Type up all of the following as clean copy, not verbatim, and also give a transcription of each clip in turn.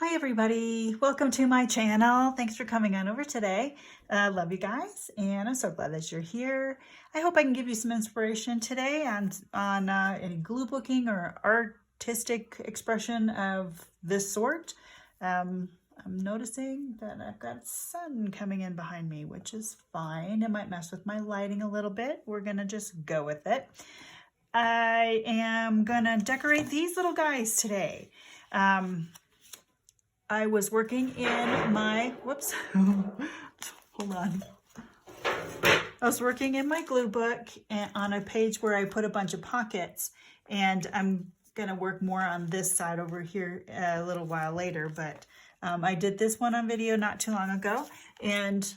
Hi everybody, welcome to my channel. Thanks for coming on over today. Love you guys, and I'm so glad that you're here. I hope I can give you some inspiration today on any glue booking or artistic expression of this sort. I'm noticing that I've got sun coming in behind me, which is fine. It might mess with my lighting a little bit. We're gonna just go with it. I am gonna decorate these little guys today. I was working in my, whoops, hold on. I was working in my glue book and on a page where I put a bunch of pockets, and I'm gonna work more on this side over here a little while later, but I did this one on video not too long ago, and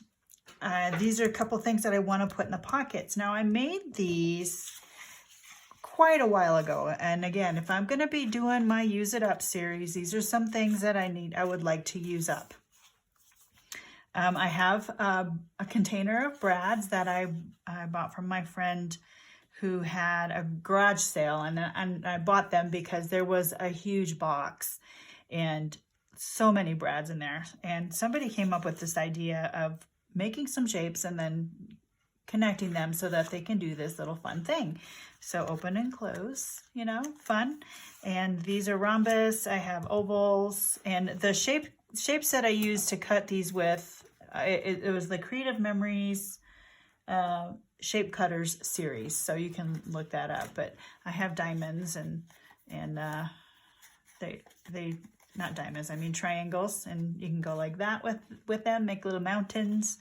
these are a couple things that I want to put in the pockets. Now I made these quite a while ago, and again, if I'm going to be doing my use it up series, these are some things that I would like to use up. I have a container of brads that I bought from my friend who had a garage sale, and I bought them because there was a huge box and so many brads in there, and somebody came up with this idea of making some shapes and then connecting them so that they can do this little fun thing. So open and close, you know, fun. And these are rhombus. I have ovals, and the shapes that I used to cut these with, it was the Creative Memories Shape Cutters series. So you can look that up. But I have diamonds and they not diamonds, I mean triangles, and you can go like that with them, make little mountains,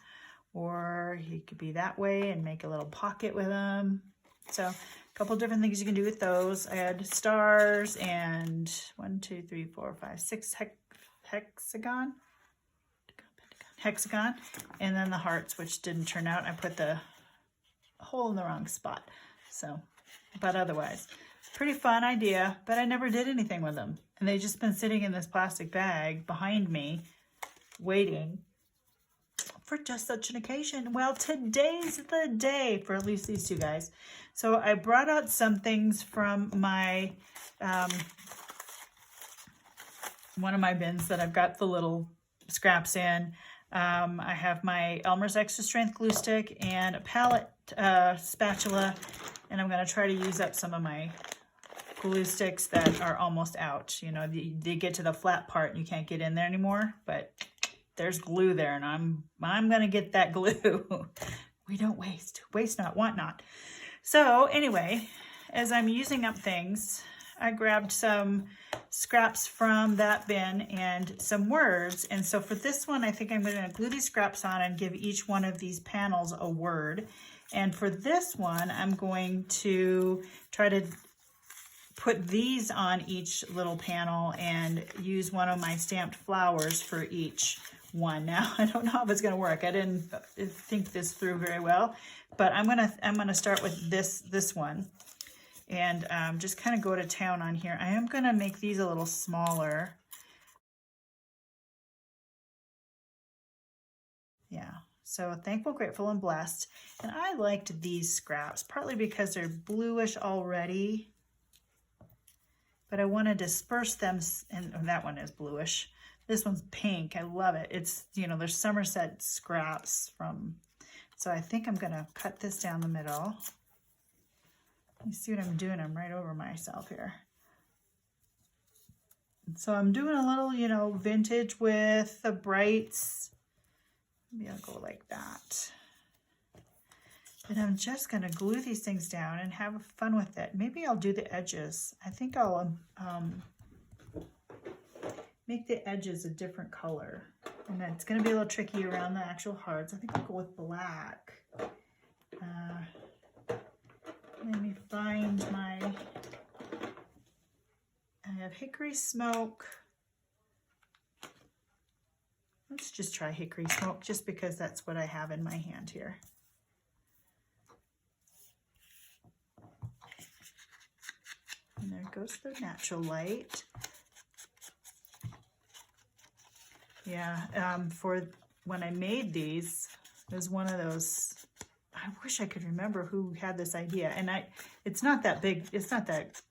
or you could be that way and make a little pocket with them. So a couple different things you can do with those. I had stars and 1, 2, 3, 4, 5, 6 hexagon, and then the hearts, which didn't turn out. I put the hole in the wrong spot. So, but otherwise, pretty fun idea, but I never did anything with them. And they've just been sitting in this plastic bag behind me, waiting for just such an occasion. Well, today's the day for at least these two guys. So I brought out some things from my, one of my bins that I've got the little scraps in. I have my Elmer's Extra Strength glue stick and a palette spatula, and I'm going to try to use up some of my glue sticks that are almost out. You know, they get to the flat part and you can't get in there anymore, but there's glue there, and I'm gonna get that glue. We don't waste not, want not. So anyway, as I'm using up things, I grabbed some scraps from that bin and some words. And so for this one, I think I'm gonna glue these scraps on and give each one of these panels a word. And for this one, I'm going to try to put these on each little panel and use one of my stamped flowers for each one. Now, I don't know if it's going to work. I didn't think this through very well, but I'm gonna start with this one and just kind of go to town on here. I am going to make these a little smaller. Yeah. So thankful, grateful, and blessed. And I liked these scraps partly because they're bluish already, but I want to disperse them, and that one is bluish. This one's pink. I love it. It's, you know, there's Somerset scraps from, so I think I'm going to cut this down the middle. You see what I'm doing? I'm right over myself here. And so I'm doing a little, you know, vintage with the brights. Maybe I'll go like that. And I'm just going to glue these things down and have fun with it. Maybe I'll do the edges. I think I'll make the edges a different color. And then it's going to be a little tricky around the actual hearts. I think I'll go with black. Let me find my, I have hickory smoke. Let's just try hickory smoke just because that's what I have in my hand here. And there goes the natural light. Yeah, for when I made these, it was one of those, I wish I could remember who had this idea. And it's not that big, it's not that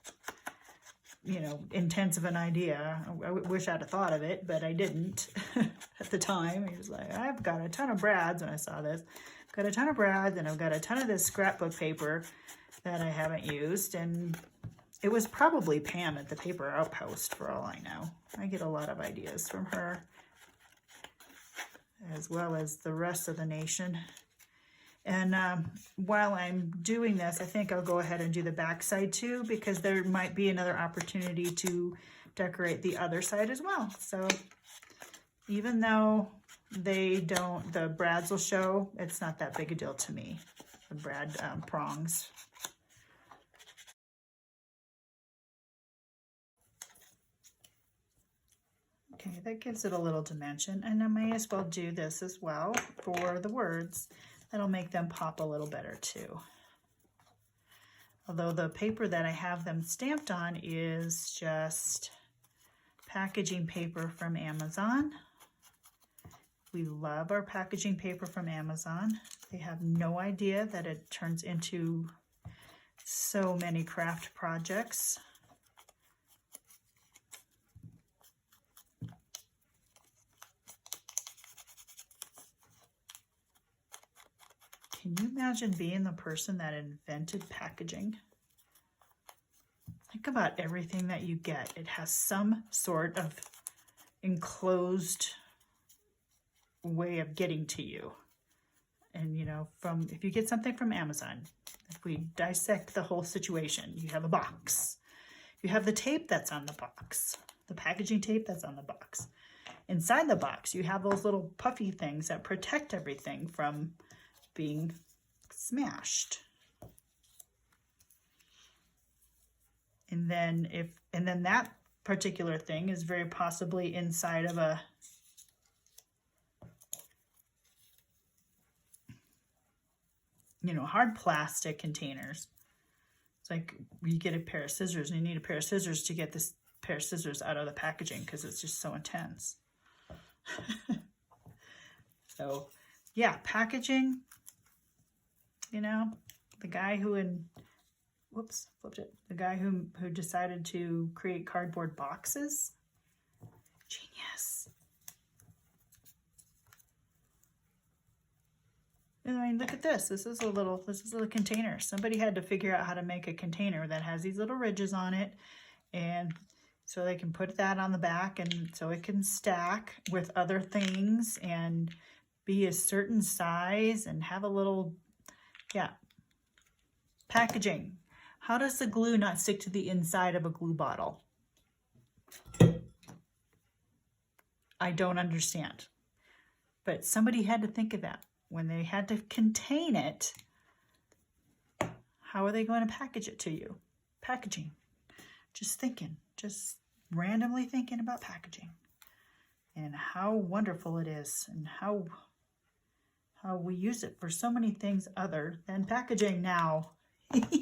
you know, intense of an idea. I wish I'd have thought of it, but I didn't at the time. He was like, I've got a ton of brads when I saw this. I've got a ton of brads and I've got a ton of this scrapbook paper that I haven't used. And it was probably Pam at the Paper Outpost for all I know. I get a lot of ideas from her, as well as the rest of the nation. And while I'm doing this, I think I'll go ahead and do the back side too, because there might be another opportunity to decorate the other side as well. So even though they don't, the brads will show, it's not that big a deal to me, the brad prongs. Okay, that gives it a little dimension, and I may as well do this as well for the words. That'll make them pop a little better too. Although the paper that I have them stamped on is just packaging paper from Amazon. We love our packaging paper from Amazon. They have no idea that it turns into so many craft projects. Can you imagine being the person that invented packaging? Think about everything that you get. It has some sort of enclosed way of getting to you. And you know, if you get something from Amazon, if we dissect the whole situation, you have a box. You have the tape that's on the box, the packaging tape that's on the box. Inside the box, you have those little puffy things that protect everything from being smashed. And then that particular thing is very possibly inside of a hard plastic containers. It's like you get a pair of scissors and you need a pair of scissors to get this pair of scissors out of the packaging because it's just so intense. So yeah, packaging. You know, the guy who the guy who decided to create cardboard boxes, genius. And I mean, look at this. This is a container. Somebody had to figure out how to make a container that has these little ridges on it, and so they can put that on the back, and so it can stack with other things and be a certain size and have a little. Yeah. Packaging. How does the glue not stick to the inside of a glue bottle? I don't understand. But somebody had to think of that. When they had to contain it, how are they going to package it to you? Packaging. Just randomly thinking about packaging and how wonderful it is and how we use it for so many things other than packaging now. Thank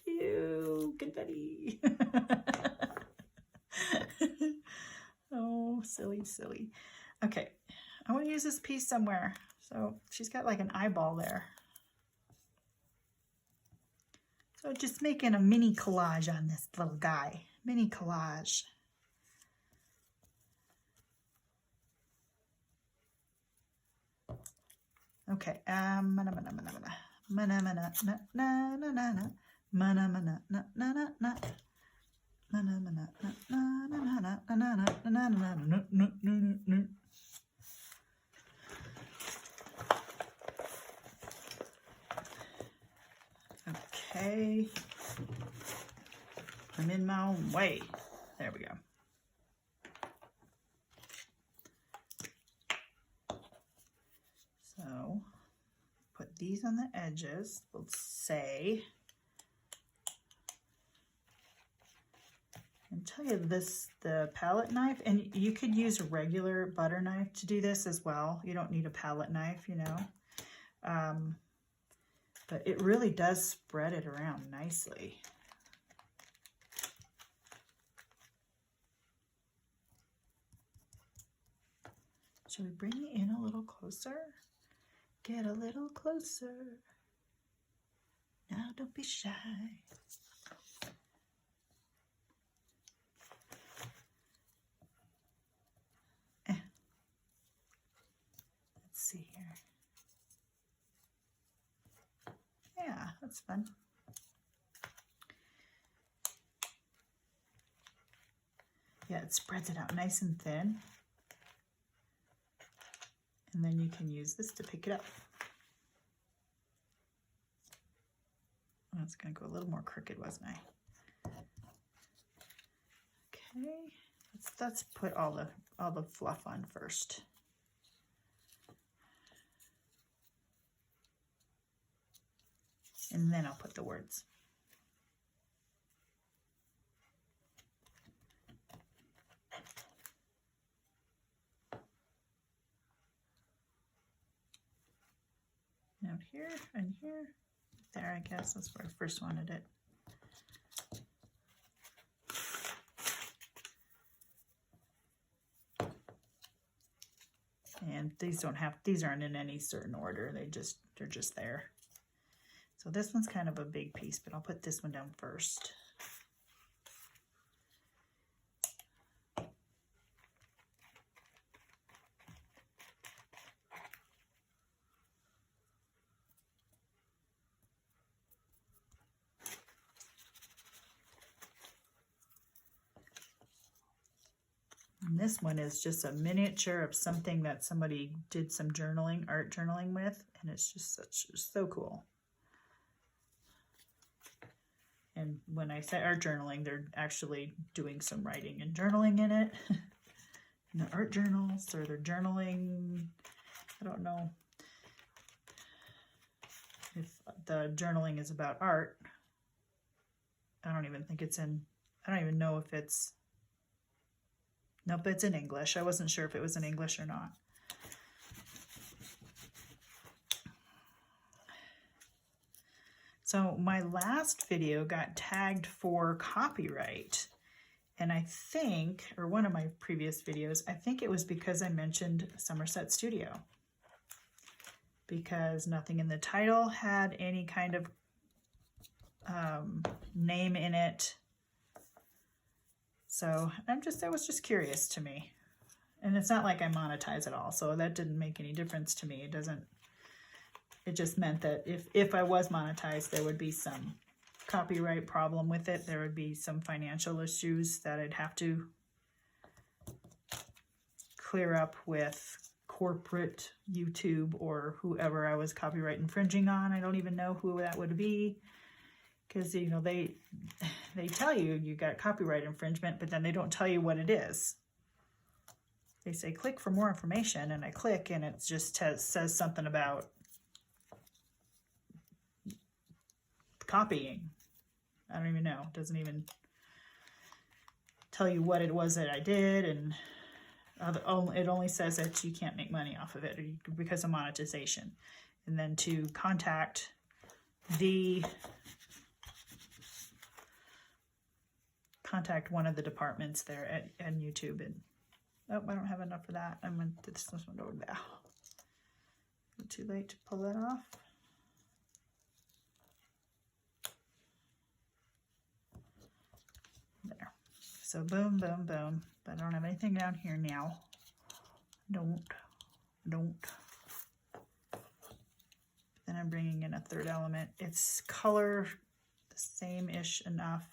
you, confetti. Oh, silly. Okay, I want to use this piece somewhere. So she's got like an eyeball there. So just making a mini collage on this little guy. Mini collage. Okay, okay, I'm in my own way. There we go. So put these on the edges. Let's say, and tell you this, the palette knife, and you could use a regular butter knife to do this as well. You don't need a palette knife, you know. But it really does spread it around nicely. Should we bring it in a little closer? Get a little closer. Now don't be shy. see here. Yeah, that's fun. Yeah, it spreads it out nice and thin. And then you can use this to pick it up. I was going to go a little more crooked, wasn't I? Okay, let's put all the fluff on first. And then I'll put the words. Out here and here. There, I guess that's where I first wanted it. And these aren't in any certain order. They're just there. So this one's kind of a big piece, but I'll put this one down first. And this one is just a miniature of something that somebody did some journaling, art journaling with, and it's just so cool. And when I say art journaling, they're actually doing some writing and journaling in it. In the art journals, or they're journaling. I don't know if the journaling is about art. I don't even know if it's, nope, it's in English. I wasn't sure if it was in English or not. So my last video got tagged for copyright. And I think, or one of my previous videos, I think it was because I mentioned Somerset Studio. Because nothing in the title had any kind of name in it. So that was just curious to me. And it's not like I monetize at all, so that didn't make any difference to me. It just meant that if I was monetized, there would be some copyright problem with it. There would be some financial issues that I'd have to clear up with corporate YouTube or whoever I was copyright infringing on. I don't even know who that would be, because they tell you got copyright infringement, but then they don't tell you what it is. They say click for more information, and I click, and it just says something about copying. I don't even know. It doesn't even tell you what it was that I did, and it only says that you can't make money off of it because of monetization. And then to contact one of the departments there at YouTube. And oh, I don't have enough for that. I'm going to this one over there. Too late to pull that off. There. So boom, boom, boom. But I don't have anything down here now. Don't. Then I'm bringing in a third element. It's color the same-ish enough.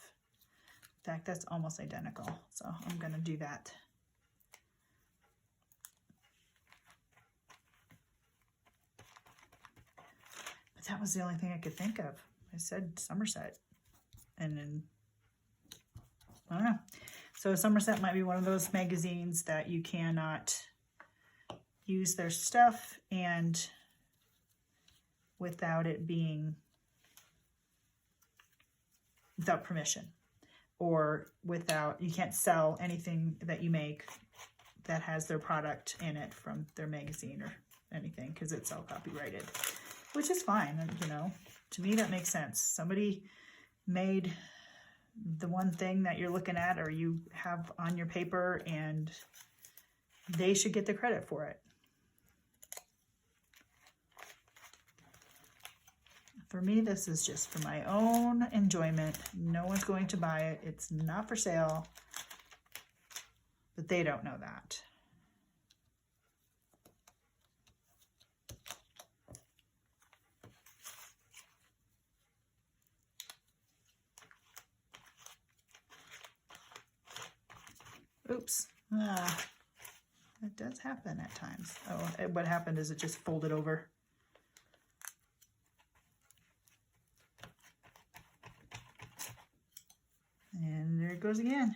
In fact, that's almost identical. So I'm going to do that. But that was the only thing I could think of. I said Somerset. And then, I don't know. So Somerset might be one of those magazines that you cannot use their stuff and without permission, or you can't sell anything that you make that has their product in it from their magazine or anything, because it's all copyrighted, which is fine. And to me that makes sense. Somebody made the one thing that you're looking at or you have on your paper, and they should get the credit for it. For me, this is just for my own enjoyment. No one's going to buy it. It's not for sale, but they don't know that. Oops. It does happen at times. Oh, what happened is it just folded over. And there it goes again.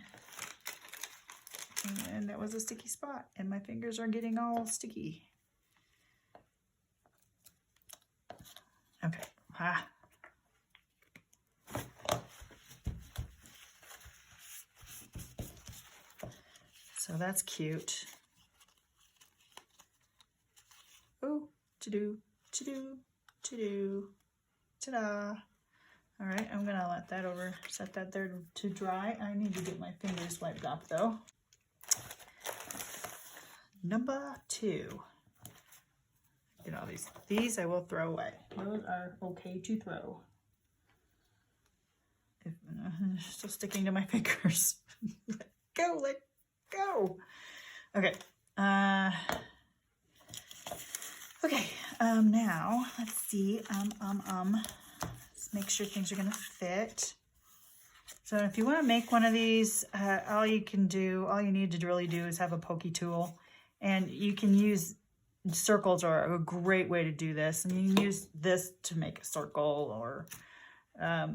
And that was a sticky spot, and my fingers are getting all sticky. Okay. So that's cute. Oh, to-do, to-do, to-do, ta-da. All right, I'm gonna let that set that there to dry. I need to get my fingers wiped off though. Number 2. Get all these. These I will throw away. Those are okay to throw. Still sticking to my fingers. Let go. Okay. Okay. Now let's see. Let's make sure things are gonna fit. So if you want to make one of these, all you need to really do is have a pokey tool, and you can use circles are a great way to do this. And you can use this to make a circle, or I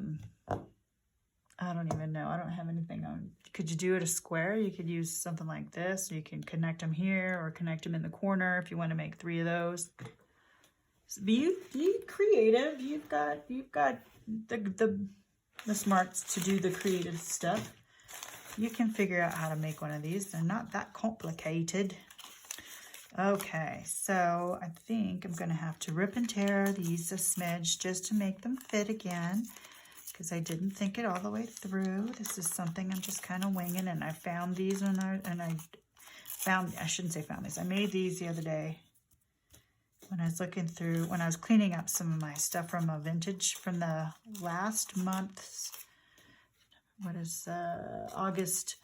don't even know. I don't have anything on. Could you do it a square? You could use something like this. You can connect them here or connect them in the corner if you want to make 3 of those. So be creative. You've got the smarts to do the creative stuff. You can figure out how to make one of these. They're not that complicated. Okay, so I think I'm gonna have to rip and tear these a smidge just to make them fit again, because I didn't think it all the way through. This is something I'm just kind of winging, and I found these I shouldn't say found these. I made these the other day when I was cleaning up some of my stuff from a vintage from the last month's, August,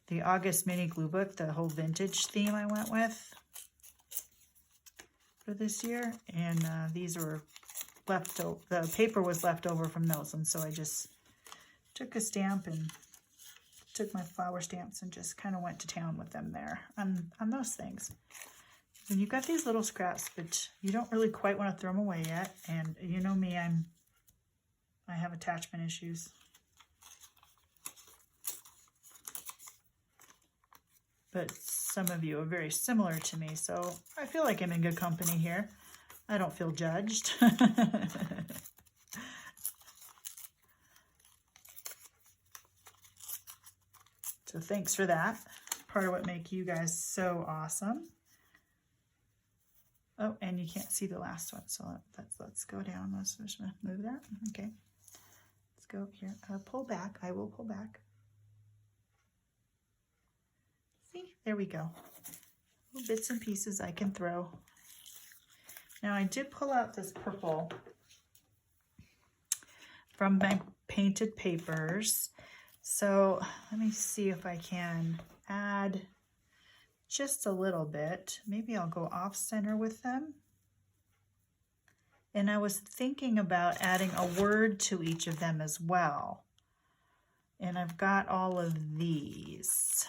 the August mini glue book, the whole vintage theme I went with for this year. And these were left over, the paper was left over from those. And so I just took a stamp and took my flower stamps and just kind of went to town with them there on those things. And you've got these little scraps, but you don't really quite want to throw them away yet. And you know me, I have attachment issues. But some of you are very similar to me, so I feel like I'm in good company here. I don't feel judged. So thanks for that. Part of what makes you guys so awesome. Oh, and you can't see the last one, so let's go down. Let's just move that. Okay. Let's go here. Pull back. I will pull back. See, there we go. Little bits and pieces I can throw. Now I did pull out this purple from my painted papers. So let me see if I can add just a little bit. Maybe I'll go off center with them. And I was thinking about adding a word to each of them as well. And I've got all of these.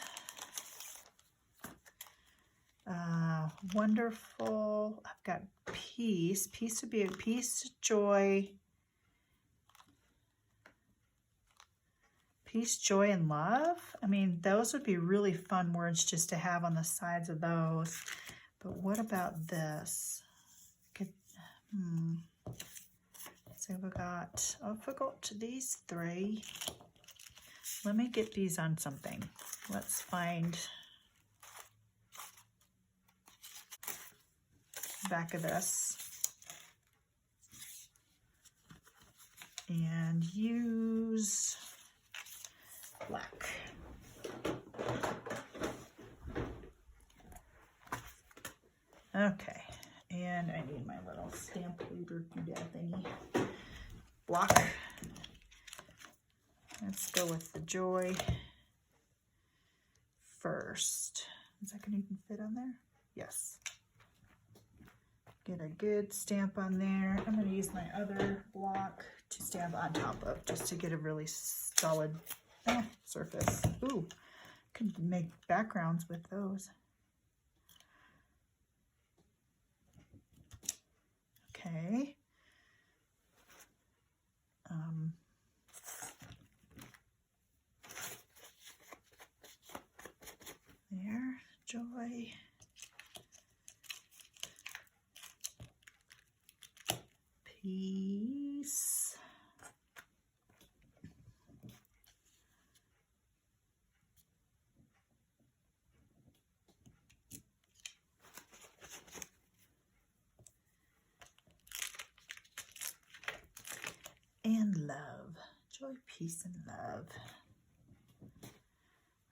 Wonderful. I've got peace. Peace would be a peace, joy. Peace, joy, and love. I mean, those would be really fun words just to have on the sides of those. But what about this? So we got, I forgot these 3. Let me get these on something. Let's find the back of this. And use black. Okay, and I need my little stamp reader thingy. Block. Let's go with the joy first. Is that going to even fit on there? Yes. Get a good stamp on there. I'm going to use my other block to stamp on top of, just to get a really solid surface. Ooh, Could make backgrounds with those. Okay. There, joy. Peace. And love. Joy, peace, and love.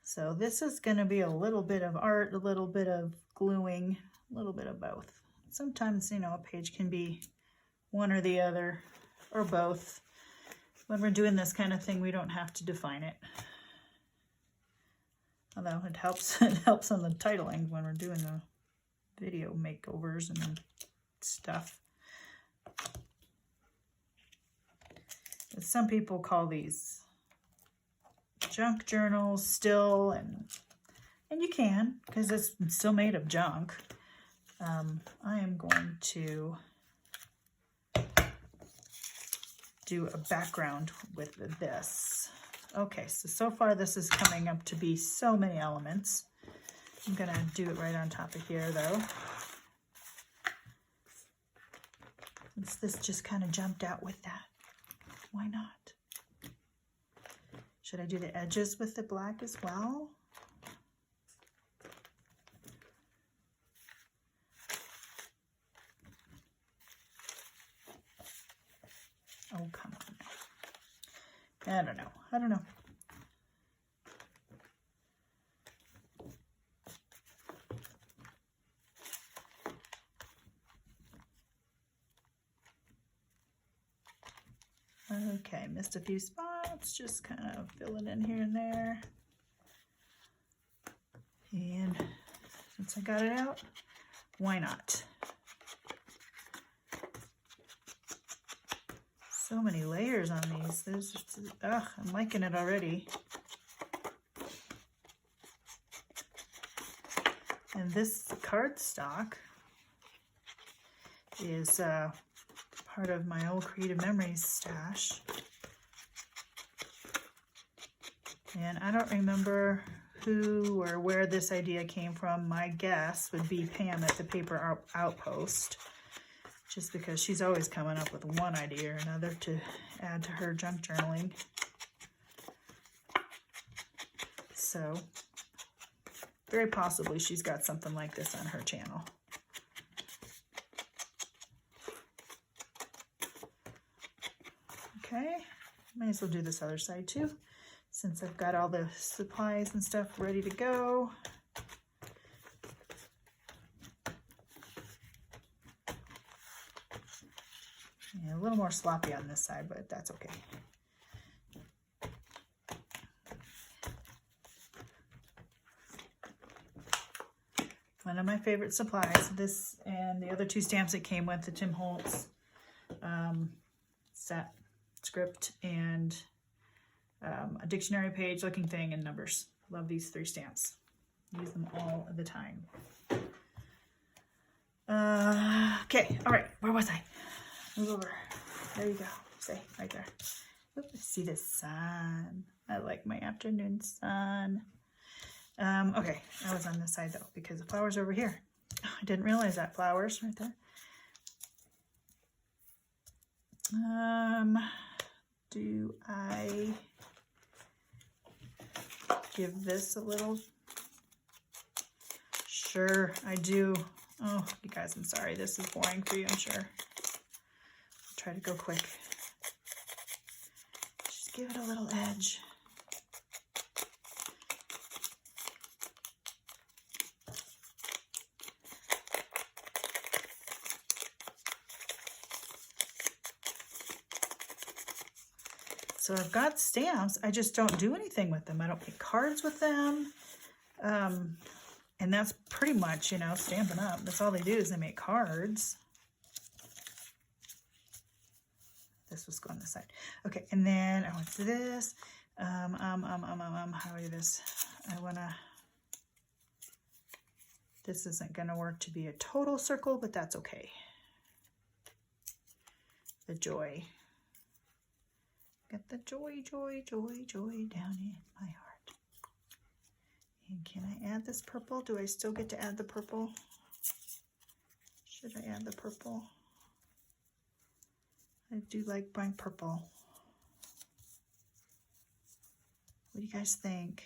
So this is going to be a little bit of art, a little bit of gluing, a little bit of both. Sometimes, you know, a page can be one or the other, or both. When we're doing this kind of thing, we don't have to define it. Although it helps on the titling when we're doing the video makeovers and stuff. But some people call these junk journals still, and you can, because it's still made of junk. I am going to do a background with this. Okay, so far this is coming up to be so many elements. I'm gonna do it right on top of here though. Since this just kind of jumped out with that, why not? Should I do the edges with the black as well? Oh, come on. I don't know. Okay, missed a few spots, just kind of fill it in here and there. And since I got it out, why not? So many layers on these. There's just, ugh, I'm liking it already. And this cardstock is part of my old Creative Memories stash. And I don't remember who or where this idea came from. My guess would be Pam at the Paper Outpost, just because she's always coming up with one idea or another to add to her junk journaling. So very possibly she's got something like this on her channel. Okay, might as well do this other side too, since I've got all the supplies and stuff ready to go. Yeah, a little more sloppy on this side, but that's okay. One of my favorite supplies, this and the other two stamps that came with the Tim Holtz set script and a dictionary page looking thing and numbers. Love these 3 stamps. Use them all the time. Okay, all right, where was I? Move over. There you go. Stay right there. Oop, see the sun. I like my afternoon sun. Okay, I was on this side though because the flowers are over here. Oh, I didn't realize that flowers right there. Do I give this a little? Sure, I do. Oh, you guys, I'm sorry. This is boring for you, I'm sure. I'll try to go quick. Just give it a little edge. So I've got stamps, I just don't do anything with them. I don't make cards with them. And that's pretty much, you know, Stampin' Up. That's all they do is they make cards. This was going this side. Okay, and then I went to this. How do this? This isn't gonna work to be a total circle, but that's okay. The joy. Got the joy, joy, joy, joy down in my heart. And can I add this purple? Do I still get to add the purple? Should I add the purple? I do like my purple. What do you guys think?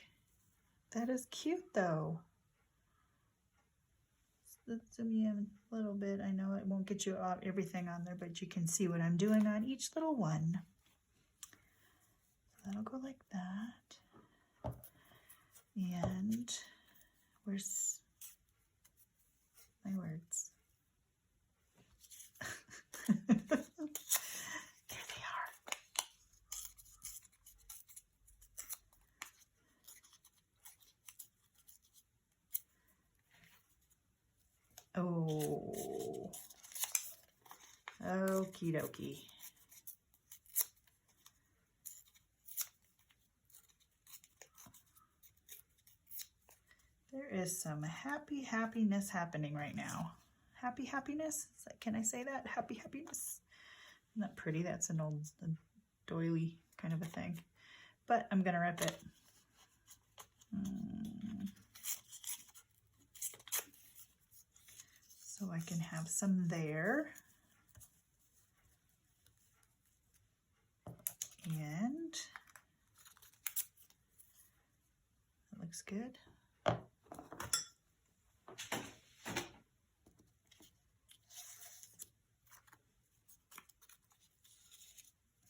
That is cute though. Let's zoom in a little bit. I know it won't get you everything on there, but you can see what I'm doing on each little one. So that'll go like that. And where's my words? There they are. Oh, okie dokie. There is some happiness happening right now. Happiness? Can I say that? Happiness? Isn't that pretty? That's an old doily kind of a thing. But I'm gonna rip it. So I can have some there. And that looks good.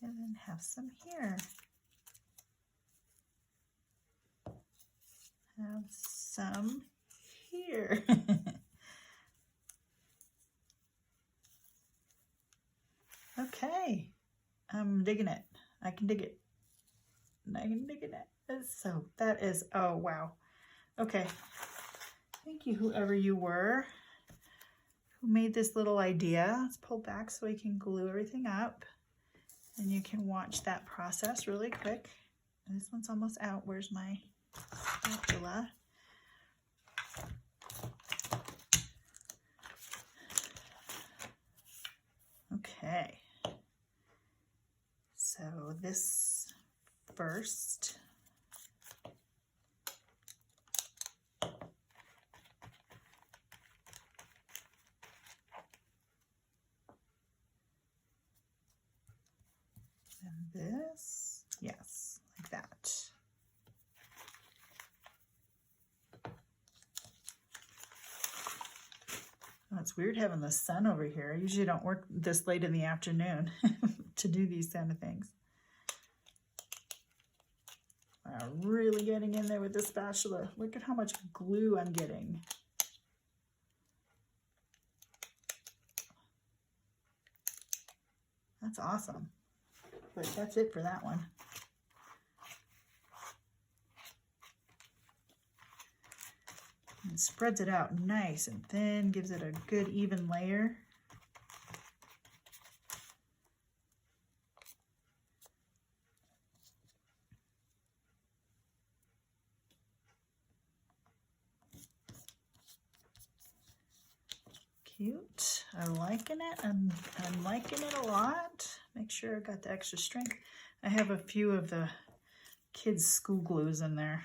And then have some here. Have some here. Okay, I'm digging it. I can dig it. I can dig it. So that is, oh wow. Okay, thank you whoever you were who made this little idea. Let's pull back so we can glue everything up. And you can watch that process really quick. This one's almost out. Where's my spatula? Okay. So this first. And this, yes, like that. Oh, it's weird having the sun over here. I usually don't work this late in the afternoon to do these kind of things. Wow, really getting in there with this spatula. Look at how much glue I'm getting. That's awesome. But that's it for that one. And spreads it out nice and thin, gives it a good even layer. Cute. I'm liking it. I'm liking it a lot. Make sure I got the extra strength. I have a few of the kids' school glues in there,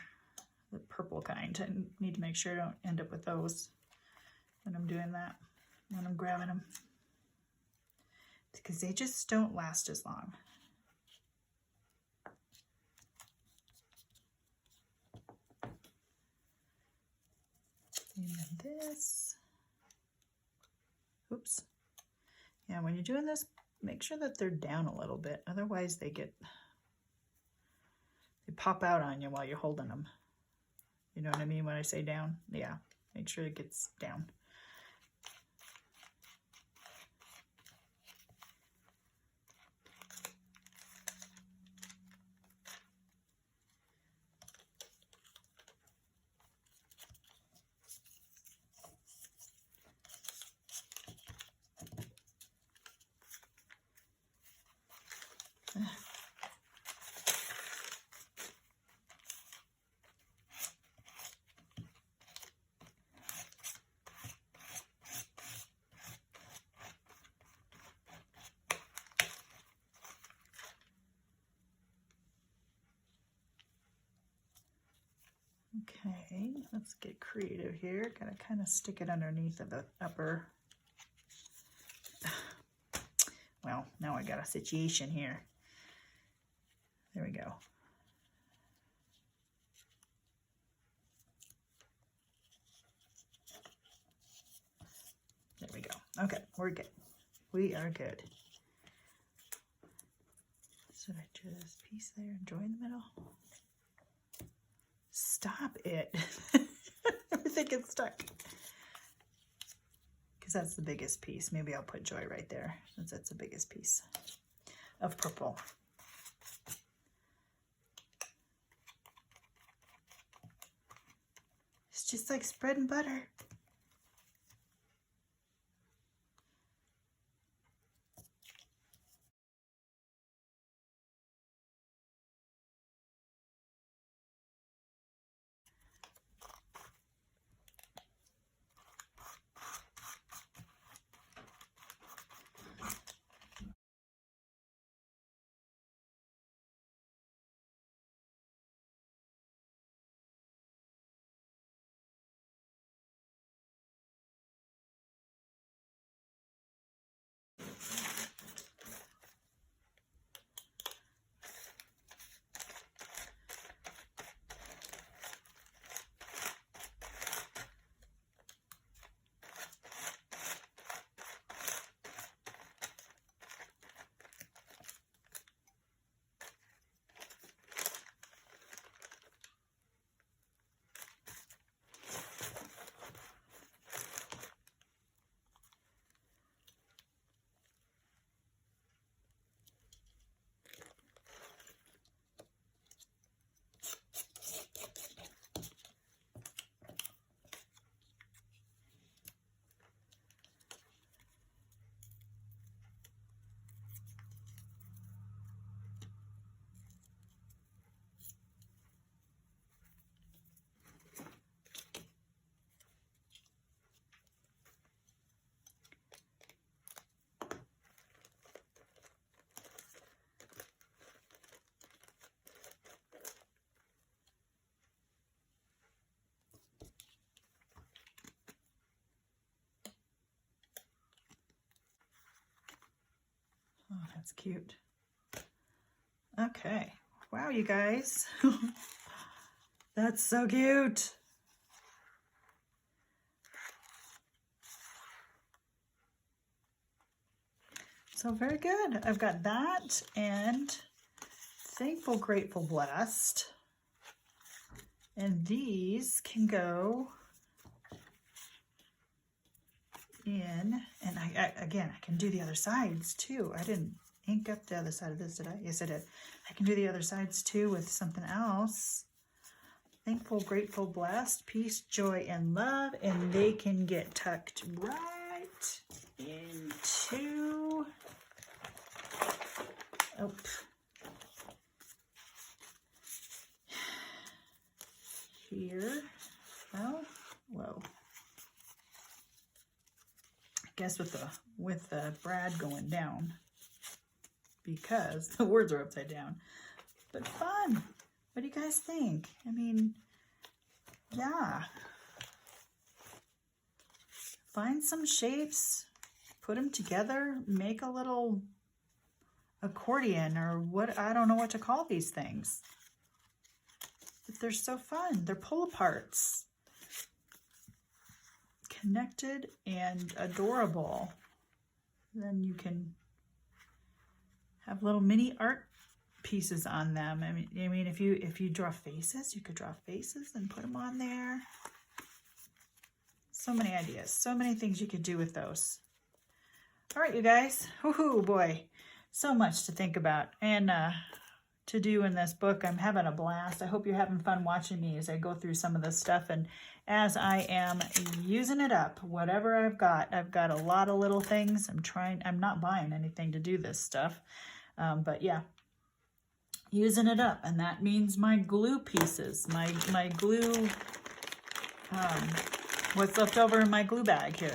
the purple kind. I need to make sure I don't end up with those when I'm doing that, when I'm grabbing them, because they just don't last as long. And then this. Oops. Yeah, when you're doing this, make sure that they're down a little bit. Otherwise they pop out on you while you're holding them. You know what I mean when I say down? Yeah, make sure it gets down. Okay, let's get creative here. Gotta kind of stick it underneath of the upper. Well, now I got a situation here. There we go. There we go. Okay, we're good. We are good. Should I do this piece there and join the middle? Stop it. Everything gets stuck. Because that's the biggest piece. Maybe I'll put Joy right there since that's the biggest piece of purple. It's just like spreading butter. Oh, that's cute. Okay. Wow, you guys. That's so cute. So very good. I've got that and thankful, grateful, blessed. And these can go in, and again, I can do the other sides too. I didn't ink up the other side of this, did I? Yes, I did. I can do the other sides too with something else. Thankful, grateful, blessed, peace, joy, and love, and they can get tucked right into, oh, here. Well, whoa. I guess with the brad going down, because the words are upside down. But fun. What do you guys think? I mean, yeah. Find some shapes, put them together, make a little accordion or what, I don't know what to call these things. But they're so fun. They're pull-aparts. Connected and adorable. Then you can have little mini art pieces on them. I mean, if you draw faces, you could draw faces and put them on there. So many ideas, so many things you could do with those. All right, you guys. Woohoo, boy, so much to think about and to do in this book. I'm having a blast. I hope you're having fun watching me as I go through some of this stuff and as I am using it up. Whatever I've got a lot of little things. I'm not buying anything to do this stuff, but yeah. Using it up, and that means my glue pieces, my glue, what's left over in my glue bag here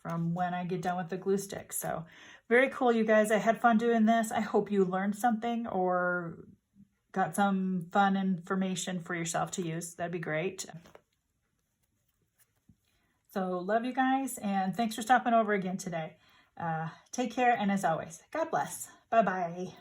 from when I get done with the glue stick. So very cool, you guys. I had fun doing this. I hope you learned something or got some fun information for yourself to use. That'd be great. So love you guys, and thanks for stopping over again today. Take care, and as always, God bless. Bye-bye.